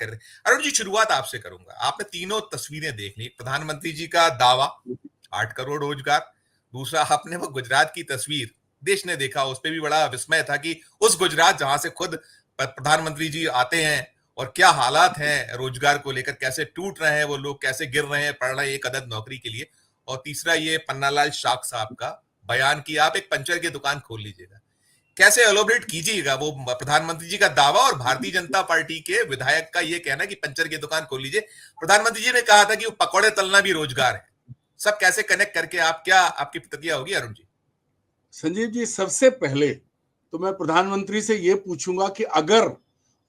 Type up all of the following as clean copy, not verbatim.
कर रहे हैं। अरुण जी, शुरुआत आपसे करूंगा। आपने तीनों तस्वीरें देख ली। प्रधानमंत्री जी का दावा 8 करोड़ रोजगार, दूसरा आपने वो गुजरात की तस्वीर देश ने देखा, उस पर भी बड़ा विस्मय था कि उस गुजरात जहां से खुद प्रधानमंत्री जी आते हैं और क्या हालात हैं रोजगार को लेकर, कैसे टूट रहे हैं वो लोग, कैसे गिर रहे हैं, पढ़ रहे हैं एक अदद नौकरी के लिए। और तीसरा ये पन्नालाल शाख साहब का बयान कि आप एक पंचर की दुकान खोल लीजिएगा। कैसे एलोबरेट कीजिएगा वो प्रधानमंत्री जी का दावा और भारतीय जनता पार्टी के विधायक का ये कहना कि पंचर की दुकान खोल लीजिए। प्रधानमंत्री जी ने कहा था कि वो पकौड़े तलना भी रोजगार है। सब कैसे कनेक्ट करके आप, क्या आपकी प्रतिक्रिया होगी अरुण जी? संजीव जी, सबसे पहले तो मैं प्रधानमंत्री से ये पूछूंगा कि अगर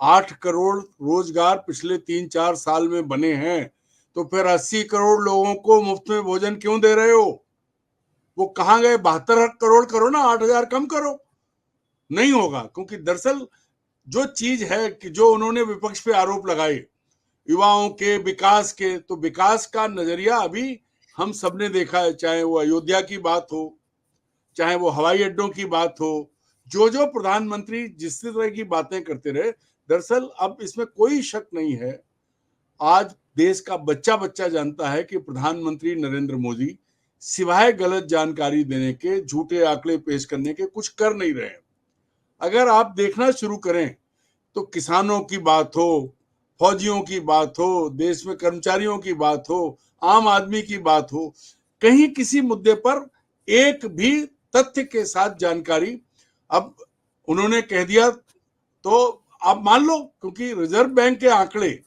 8 करोड़ रोजगार पिछले 3-4 साल में बने हैं तो फिर 80 करोड़ लोगों को मुफ्त में भोजन क्यों दे रहे हो? वो कहां गए? 72 करोड़ करो ना, 8,000 कम करो। नहीं होगा, क्योंकि दरअसल जो चीज है कि जो उन्होंने विपक्ष पे आरोप लगाए युवाओं के विकास के, तो विकास का नजरिया अभी हम सबने देखा है, चाहे वो अयोध्या की बात हो, चाहे वो हवाई अड्डों की बात हो, जो जो प्रधानमंत्री जिस तरह की बातें करते रहे, दरअसल अब इसमें कोई शक नहीं है, आज देश का बच्चा बच्चा जानता है कि प्रधानमंत्री नरेंद्र मोदी सिवाय गलत जानकारी देने के, झूठे आंकड़े पेश करने के कुछ कर नहीं रहे हैं। अगर आप देखना शुरू करें तो किसानों की बात हो, फौजियों की बात हो, देश में कर्मचारियों की बात हो, आम आदमी की बात हो, कहीं किसी मुद्दे पर एक भी तथ्य के साथ जानकारी अब उन्होंने कह दिया तो आप मान लो, क्योंकि रिजर्व बैंक के आंकड़े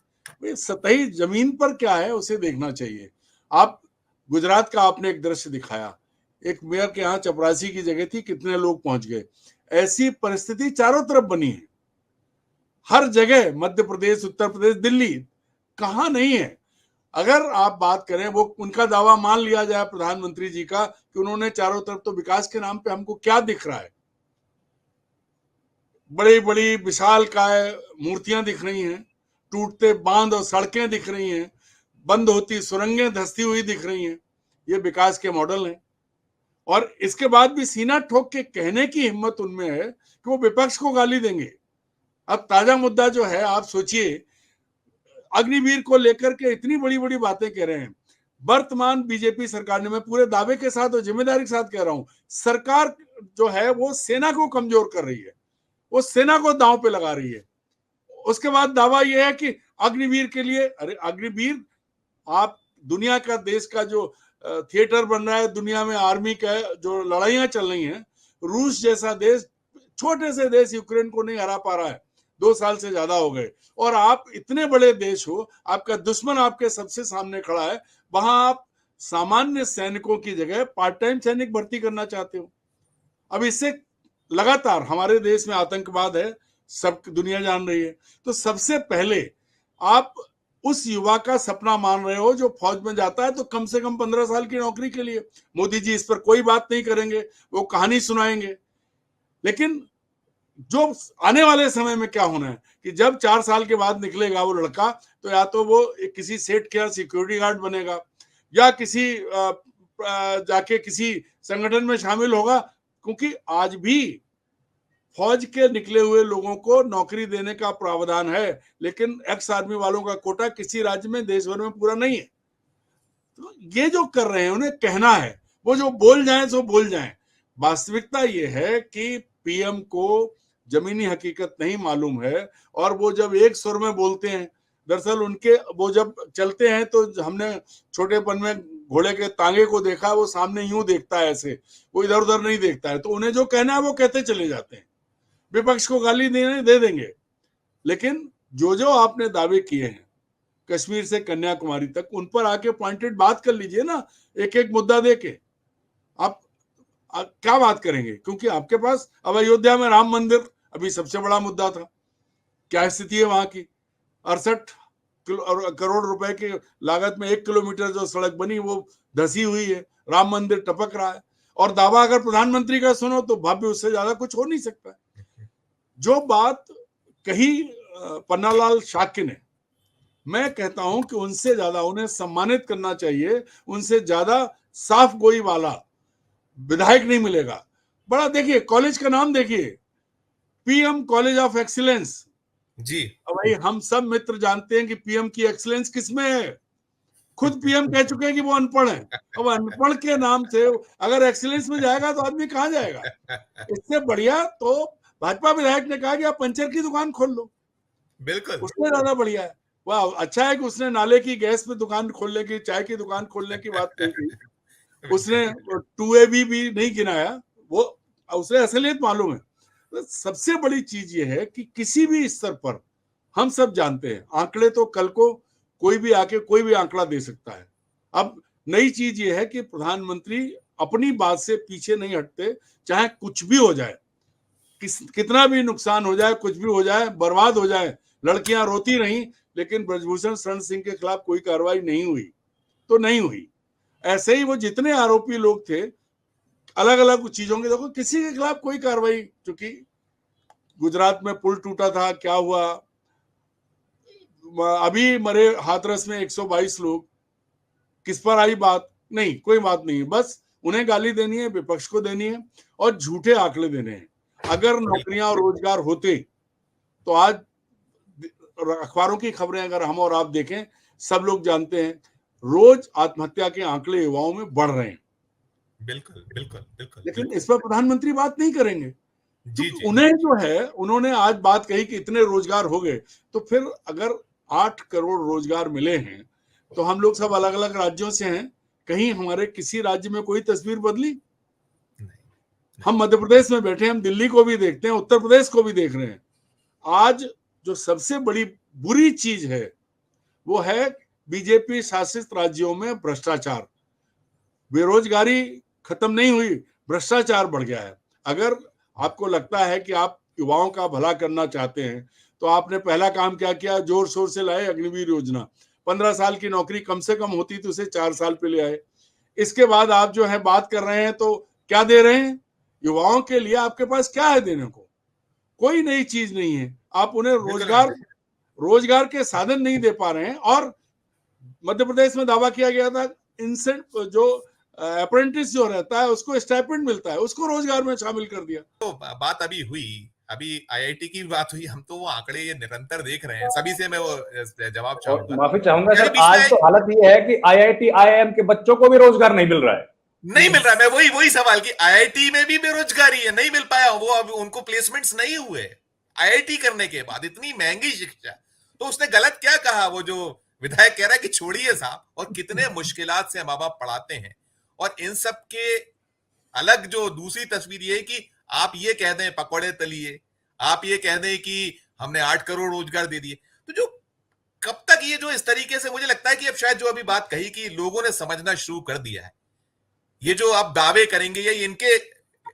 सतही जमीन पर क्या है उसे देखना चाहिए। आप गुजरात का आपने एक दृश्य दिखाया, एक मेयर के यहाँ चपरासी की जगह थी, कितने लोग पहुंच गए। ऐसी परिस्थिति चारों तरफ बनी है, हर जगह, मध्य प्रदेश, उत्तर प्रदेश, दिल्ली, कहां नहीं है। अगर आप बात करें, वो उनका दावा मान लिया जाए प्रधानमंत्री जी का कि उन्होंने चारों तरफ, तो विकास के नाम पे हमको क्या दिख रहा है? बड़ी बड़ी विशालकाय मूर्तियां दिख रही हैं, टूटते बांध और सड़कें दिख रही हैं, बंद होती सुरंगें धंसती हुई दिख रही हैं। ये विकास के मॉडल हैं। और इसके बाद भी सीना ठोक के कहने की हिम्मत उनमें है कि वो विपक्ष को गाली देंगे। अब ताजा मुद्दा जो है, आप सोचिए, अग्निवीर को लेकर के इतनी बड़ी बड़ी बातें कह रहे हैं। वर्तमान बीजेपी सरकार ने, मैं पूरे दावे के साथ और जिम्मेदारी के साथ कह रहा हूं, सरकार जो है वो सेना को कमजोर कर रही है, वो सेना को दांव पे लगा रही है। उसके बाद दावा यह है कि अग्निवीर के लिए, अरे अग्निवीर, आप दुनिया का, देश का जो थिएटर बन रहा है, दुनिया में आर्मी का जो लड़ाइयां चल रही हैं, रूस जैसा देश, छोटे से देश यूक्रेन को नहीं हरा पा रहा है, 2 साल से ज्यादा हो गए। और आप इतने बड़े देश हो, आपका दुश्मन आपके सबसे सामने खड़ा है, वहां आप सामान्य सैनिकों की जगह पार्ट टाइम सैनिक भर्ती करना चाहते हो। अब इससे लगातार हमारे देश में आतंकवाद है, सब दुनिया जान रही है। तो सबसे पहले आप उस युवा का सपना मान रहे हो जो फौज में जाता है तो कम से कम 15 साल की नौकरी के लिए। मोदी जी इस पर कोई बात नहीं करेंगे, वो कहानी सुनाएंगे। लेकिन जो आने वाले समय में क्या होना है कि जब 4 साल के बाद निकलेगा वो लड़का, तो या तो वो किसी सेठ के यहाँ सिक्योरिटी गार्ड बनेगा, या किसी जाके किसी संगठन में शामिल होगा, क्योंकि आज भी फौज के निकले हुए लोगों को नौकरी देने का प्रावधान है, लेकिन एक्स आर्मी वालों का कोटा किसी राज्य में, देश भर में पूरा नहीं है। तो ये जो कर रहे हैं, उन्हें कहना है, वो जो बोल जाएं सो बोल जाएं। वास्तविकता ये है कि पीएम को जमीनी हकीकत नहीं मालूम है, और वो जब एक सुर में बोलते हैं, दरअसल उनके, वो जब चलते हैं तो हमने छोटेपन में घोड़े के तांगे को देखा, वो सामने यूं देखता है ऐसे, वो इधर उधर नहीं देखता है। तो उन्हें जो कहना है वो कहते चले जाते हैं, विपक्ष को गाली दे देंगे। लेकिन जो जो आपने दावे किए हैं कश्मीर से कन्याकुमारी तक, उन पर आके पॉइंटेड बात कर लीजिए ना, एक एक मुद्दा देके। आप क्या बात करेंगे? क्योंकि आपके पास अब अयोध्या में राम मंदिर अभी सबसे बड़ा मुद्दा था। क्या स्थिति है वहां की? 68 करोड़ रुपए की लागत में 1 किलोमीटर जो सड़क बनी वो धसी हुई है, राम मंदिर टपक रहा है। और दावा अगर प्रधानमंत्री का सुनो तो भव्य, उससे ज्यादा कुछ हो नहीं सकता। जो बात कही पन्नालाल शाक्य ने, मैं कहता हूं कि उनसे ज्यादा उन्हें सम्मानित करना चाहिए, उनसे ज्यादा साफ गोई वाला विधायक नहीं मिलेगा। बड़ा देखिए, कॉलेज का नाम देखिए, पीएम कॉलेज ऑफ एक्सीलेंस, जी। अब भाई हम सब मित्र जानते हैं कि पीएम की एक्सीलेंस किसमें है। खुद पीएम कह चुके हैं कि वो अनपढ़ है। अब अनपढ़ के नाम से अगर एक्सीलेंस में जाएगा तो आदमी कहाँ जाएगा। इससे बढ़िया तो भाजपा विधायक ने कहा कि आप पंचर की दुकान खोल लो, बिल्कुल। उससे ज्यादा बढ़िया है। वाह, अच्छा है कि उसने नाले की गैस पे दुकान खोलने की, चाय की दुकान खोलने की बात नहीं की। उसने 2AB भी नहीं गिनाया, वो उसे असलियत मालूम है। तो सबसे बड़ी चीज ये है कि किसी भी स्तर पर हम सब जानते हैं, आंकड़े तो कल को कोई भी आके कोई भी आंकड़ा दे सकता है। अब नई चीज ये है कि प्रधानमंत्री अपनी बात से पीछे नहीं हटते, चाहे कुछ भी हो जाए, कितना भी नुकसान हो जाए, कुछ भी हो जाए, बर्बाद हो जाए, लड़कियां रोती रहीं, लेकिन ब्रजभूषण शरण सिंह के खिलाफ कोई कार्रवाई नहीं हुई तो नहीं हुई। ऐसे ही वो जितने आरोपी लोग थे अलग अलग चीजों के, देखो किसी के खिलाफ कोई कार्रवाई, क्योंकि गुजरात में पुल टूटा था, क्या हुआ, अभी मरे हाथरस में 122 लोग, किस पर आई बात, नहीं कोई बात नहीं है, बस उन्हें गाली देनी है, विपक्ष को देनी है और झूठे आंकड़े देने हैं। अगर नौकरियां और रोजगार होते तो आज अखबारों की खबरें अगर हम और आप देखें, सब लोग जानते हैं रोज आत्महत्या के आंकड़े युवाओं में बढ़ रहे हैं। बिल्कुल बिल्कुल बिल्कुल लेकिन बिल्कुल। इस पर प्रधानमंत्री बात नहीं करेंगे, जी क्योंकि जी। उन्हें जो है, उन्होंने आज बात कही कि इतने रोजगार हो गए, तो फिर अगर 8 करोड़ रोजगार मिले हैं तो हम लोग सब अलग अलग राज्यों से हैं, कहीं हमारे किसी राज्य में कोई तस्वीर बदली? नहीं, नहीं। हम मध्य प्रदेश में बैठे, हम दिल्ली को भी देखते हैं, उत्तर प्रदेश को भी देख रहे हैं। आज जो सबसे बड़ी बुरी चीज है वो है बीजेपी शासित राज्यों में भ्रष्टाचार। बेरोजगारी खत्म नहीं हुई, भ्रष्टाचार बढ़ गया है। अगर आपको लगता है कि आप युवाओं का भला करना चाहते हैं तो आपने पहला काम क्या किया, जोर शोर से लाए अग्निवीर योजना। 15 साल की नौकरी कम से कम होती तो उसे 4 साल पे ले आए। इसके बाद आप जो है बात कर रहे हैं तो क्या दे रहे हैं युवाओं के लिए, आपके पास क्या है देने को? कोई नई चीज नहीं है। आप उन्हें बिल्कुल रोजगार, अनंत जी। रोजगार के साधन नहीं दे पा रहे हैं। और मध्य प्रदेश में दावा किया गया था इंसेंट, जो अप्रेंटिस जो रहता है उसको स्टाइपेंड मिलता है, उसको रोजगार में शामिल कर दिया। तो बात अभी हुई, अभी आईआईटी की बात हुई, हम तो वो आंकड़े ये निरंतर देख रहे हैं, सभी से मैं वो जवाब और चाहूंगा। माफी चाहूंगा यानी सर, बीच आज में तो हालत ये है कि आईआईटी आईआईएम के बच्चों को भी रोजगार नहीं मिल रहा है। नहीं मिल रहा। मैं वही वही सवाल कि आईआईटी में भी बेरोजगारी है, नहीं मिल पाया वो, अब उनको प्लेसमेंट्स नहीं हुए आईआईटी करने के बाद, इतनी महंगी शिक्षा। तो उसने गलत क्या कहा वो जो विधायक कह रहा है कि छोड़िए साहब, और कितने मुश्किलात से माँ बाप पढ़ाते हैं। और इन सब के अलग जो दूसरी तस्वीर ये है कि आप ये कह दें पकौड़े तलिए, आप ये कह दें कि हमने 8 करोड़ रोजगार दे दिए, तो जो कब तक ये जो इस तरीके से, मुझे लगता है कि अब शायद जो अभी बात कही कि लोगों ने समझना शुरू कर दिया है, ये जो आप दावे करेंगे या इनके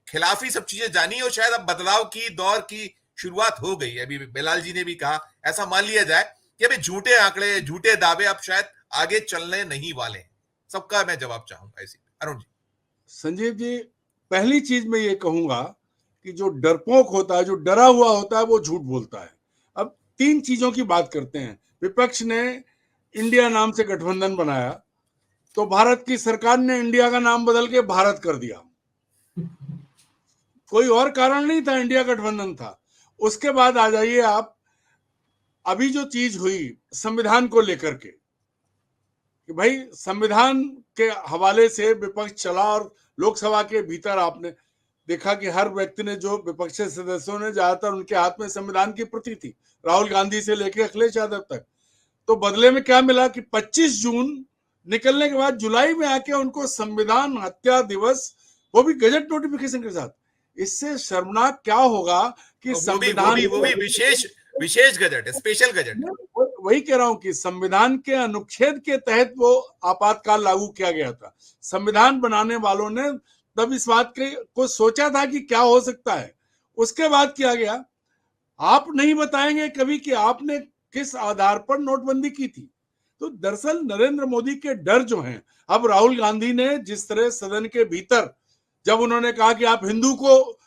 खिलाफ ही सब चीजें जानी, और शायद अब बदलाव की दौर की शुरुआत हो गई। अभी बेलाल जी ने भी कहा, ऐसा मान लिया जाए कि अभी झूठे आंकड़े झूठे दावे अब शायद आगे चलने नहीं वाले हैं। सबका मैं जवाब चाहूंगा इसी पे। अरुण जी। संजीव जी, पहली चीज मैं ये कहूंगा कि जो डरपोक होता है, जो डरा हुआ होता है, वो झूठ बोलता है। अब 3 चीजों की बात करते हैं। विपक्ष ने इंडिया नाम से गठबंधन बनाया तो भारत की सरकार ने इंडिया का नाम बदल के भारत कर दिया। कोई और कारण नहीं था, इंडिया गठबंधन था। उसके बाद आ जाइए आप, अभी जो चीज हुई संविधान को लेकर के, कि भाई संविधान के हवाले से विपक्ष चला और लोकसभा के भीतर आपने देखा कि हर व्यक्ति ने, जो विपक्ष के सदस्यों ने, ज्यादातर उनके हाथ में संविधान की प्रति थी, राहुल गांधी से लेकर अखिलेश यादव तक। तो बदले में क्या मिला कि 25 जून निकलने के बाद जुलाई में आके उनको संविधान हत्या दिवस, वो भी गजट नोटिफिकेशन के साथ। इससे शर्मनाक क्या होगा कि संविधान, वो भी विशेष विशेष गजट है, स्पेशल गजट है। वही कह रहा हूं कि संविधान के अनुच्छेद के तहत वो आपातकाल लागू किया गया था। संविधान बनाने वालों ने तब इस बात को सोचा था कि क्या हो सकता है। उसके बाद किया गया, आप नहीं बताएंगे कभी कि आपने किस आधार पर नोटबंदी की थी। तो दरअसल नरेंद्र मोदी के डर जो हैं, अब राहुल गांधी ने जिस तरह सदन के भीतर जब उन्होंने कहा कि आप हिंदू को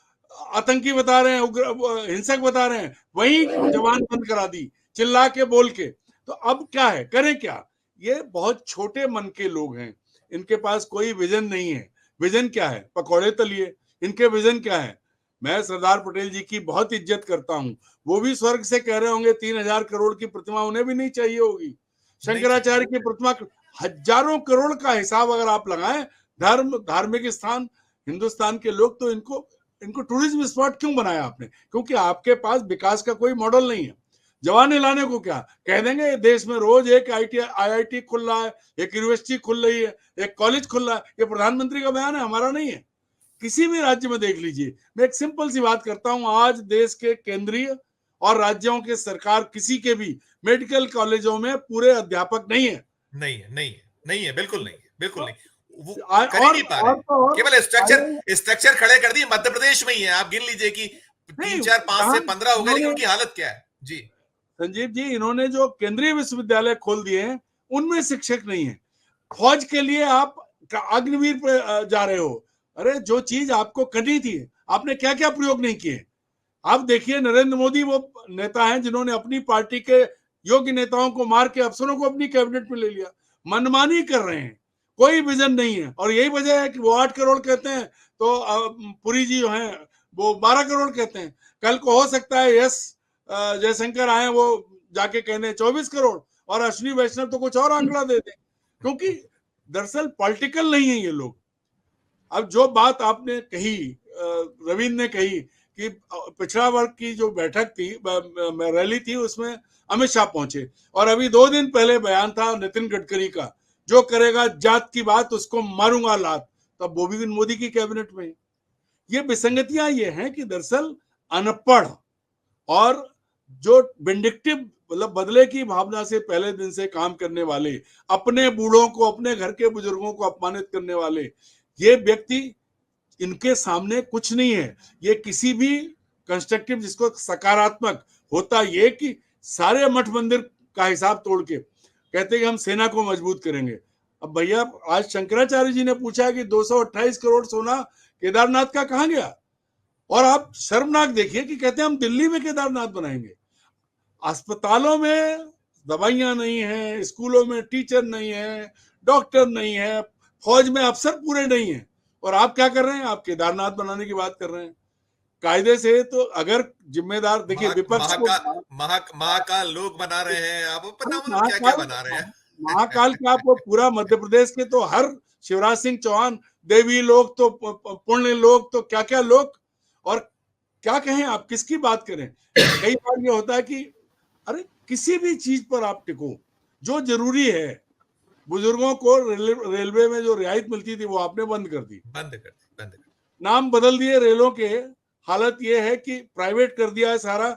आतंकी बता रहे हैं, उग्र हिंसक बता रहे हैं, वही जवान बंद करा दी चिल्ला के बोल के। तो अब क्या है, करें क्या? ये बहुत छोटे मन के लोग हैं, इनके पास कोई विजन नहीं है। विजन क्या है? पकौड़े तलिए। इनके विजन क्या है? मैं सरदार पटेल जी की बहुत इज्जत करता हूं, वो भी स्वर्ग से कह रहे होंगे 3,000 करोड़ की प्रतिमा उन्हें भी नहीं चाहिए होगी। शंकराचार्य की प्रतिमा हजारों करोड़ का हिसाब अगर आप लगाएं, धार्मिक स्थान, हिंदुस्तान के लोग तो इनको टूरिज्म स्पॉट क्यों बनाया आपने? क्योंकि आपके पास विकास का कोई मॉडल नहीं है। जवाने लाने को क्या कह देंगे, देश में रोज एक IIT खुल रहा है, एक यूनिवर्सिटी खुल रही है, एक कॉलेज खुल रहा है। ये प्रधानमंत्री का बयान है, हमारा नहीं है। किसी भी राज्य में देख लीजिए। मैं एक सिंपल सी बात करता हूं, आज देश के केंद्रीय और राज्यों के सरकार किसी के भी मेडिकल कॉलेजों में पूरे अध्यापक नहीं है। नहीं है, बिल्कुल नहीं है, बिल्कुल नहीं। वो और कर ही नहीं पा रहे, तो केवल स्ट्रक्चर खड़े कर दिए। मध्य प्रदेश में ही है, आप गिन लीजिए कि 3, 4, 5 से 15 हो गए, लेकिन उनकी हालत क्या है जी। संजीव जी, इन्होंने जो केंद्रीय विश्वविद्यालय खोल दिए हैं उनमें शिक्षक नहीं है। फौज के लिए आप अग्निवीर पे जा रहे हो। अरे जो चीज आपको करनी थी, आपने क्या क्या प्रयोग नहीं किए। आप देखिए, नरेंद्र मोदी वो नेता हैं जिन्होंने अपनी पार्टी के योग्य नेताओं को मार के अफसरों को अपनी कैबिनेट में ले लिया। मनमानी कर रहे हैं, कोई विजन नहीं है। और यही वजह है कि वो 8 करोड़ कहते हैं तो पुरी जी जो हैं वो 12 करोड़ कहते हैं। कल को हो सकता है यस जयशंकर आए, वो जाके कहने 24 करोड़, और अश्विनी वैष्णव तो कुछ और आंकड़ा दे दें। क्योंकि दरअसल पॉलिटिकल नहीं है ये लोग। अब जो बात आपने कही, रविंद्र ने कही कि पिछड़ा वर्ग की जो बैठक थी, रैली थी, उसमें अमित शाह पहुंचे, और अभी 2 दिन पहले बयान था नितिन गडकरी का, जो करेगा जात की बात उसको मारूंगा लात। तब वो भी मोदी की कैबिनेट में। ये विसंगतियां ये हैं कि दरअसल अनपढ़ और जो विंडिक्टिव, मतलब बदले की भावना से पहले दिन से काम करने वाले, अपने बूढ़ों को, अपने घर के बुजुर्गों को अपमानित करने वाले ये व्यक्ति, इनके सामने कुछ नहीं है। ये किसी भी कंस्ट्रक्टिव, जिसको सकारात्मक होता, ये कि सारे मठ मंदिर का हिसाब तोड़ के कहते कि हम सेना को मजबूत करेंगे। अब भैया, आज शंकराचार्य जी ने पूछा कि 228 करोड़ सोना केदारनाथ का कहां गया, और आप शर्मनाक देखिए कि कहते हैं हम दिल्ली में केदारनाथ बनाएंगे। अस्पतालों में दवाइयां नहीं है, स्कूलों में टीचर नहीं है, डॉक्टर नहीं है, फौज में अफसर पूरे नहीं है, और आप क्या कर रहे हैं? आप केदारनाथ बनाने की बात कर रहे हैं। कायदे से तो अगर जिम्मेदार, देखिए विपक्ष को महाकाल लोग बना रहे हैं, आप पता मतलब क्या क्या बना रहे हैं। महाकाल का आप पूरा मध्य प्रदेश के तो हर शिवराज सिंह चौहान, देवी लोग तो पुण्य लोग तो क्या क्या लोग, और क्या कहें आप, किसकी बात करें। कई बार ये होता है कि अरे किसी भी चीज पर आप टिको, जो जरूरी है। बुजुर्गों को रेलवे में जो रियायत मिलती थी वो आपने बंद कर दी, नाम बदल दिए रेलों के। हालत ये है कि प्राइवेट कर दिया है सारा।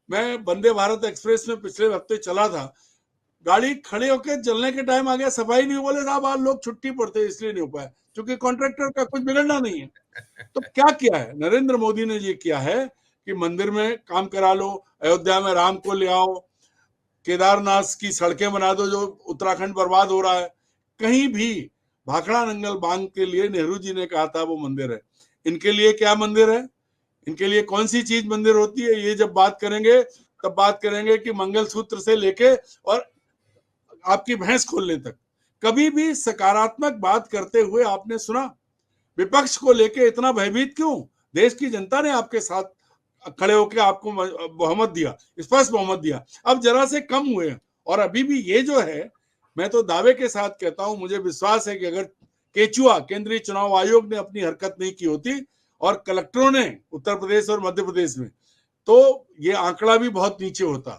मैं वंदे भारत एक्सप्रेस में पिछले हफ्ते चला था, गाड़ी खड़े होकर चलने के टाइम आ गया, सफाई नहीं, बोले साहब आज लोग छुट्टी पड़ते इसलिए नहीं हो पाया, क्योंकि कॉन्ट्रैक्टर का कुछ बिगड़ना नहीं है। तो क्या किया है नरेंद्र मोदी ने? ये किया है कि मंदिर में काम करा लो, अयोध्या में राम को ले आओ, केदारनाथ की सड़कें बना दो, जो उत्तराखंड बर्बाद हो रहा है। कहीं भी भाखड़ा नंगल बांध के लिए नेहरू जी ने कहा था वो मंदिर है। इनके लिए क्या मंदिर है? इनके लिए कौन सी चीज मंदिर होती है? ये जब बात करेंगे तब बात करेंगे कि मंगलसूत्र से लेके और आपकी भैंस खोलने तक। कभी भी सकारात्मक बात करते हुए आपने सुना? विपक्ष को लेके इतना भयभीत क्यों? देश की जनता ने आपके साथ खड़े होकर आपको बहुमत दिया, स्पष्ट बहुमत दिया। अब जरा से कम हुए, और अभी भी ये जो है, मैं तो दावे के साथ कहता हूं, मुझे विश्वास है कि अगर केचुआ, केंद्रीय चुनाव आयोग ने अपनी हरकत नहीं की होती और कलेक्टरों ने उत्तर प्रदेश और मध्य प्रदेश में, तो ये आंकड़ा भी बहुत नीचे होता।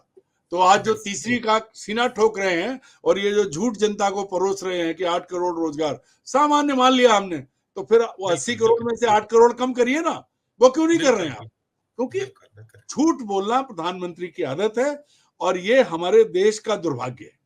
तो आज जो तीसरी का सीना ठोक रहे हैं और ये जो झूठ जनता को परोस रहे हैं कि 8 करोड़ रोजगार, सामान्य मान लिया हमने, तो फिर वो 80 करोड़ में से 8 करोड़ कम करिए ना। वो क्यों नहीं कर रहे हैं आप? क्योंकि झूठ बोलना प्रधानमंत्री की आदत है, और ये हमारे देश का दुर्भाग्य है।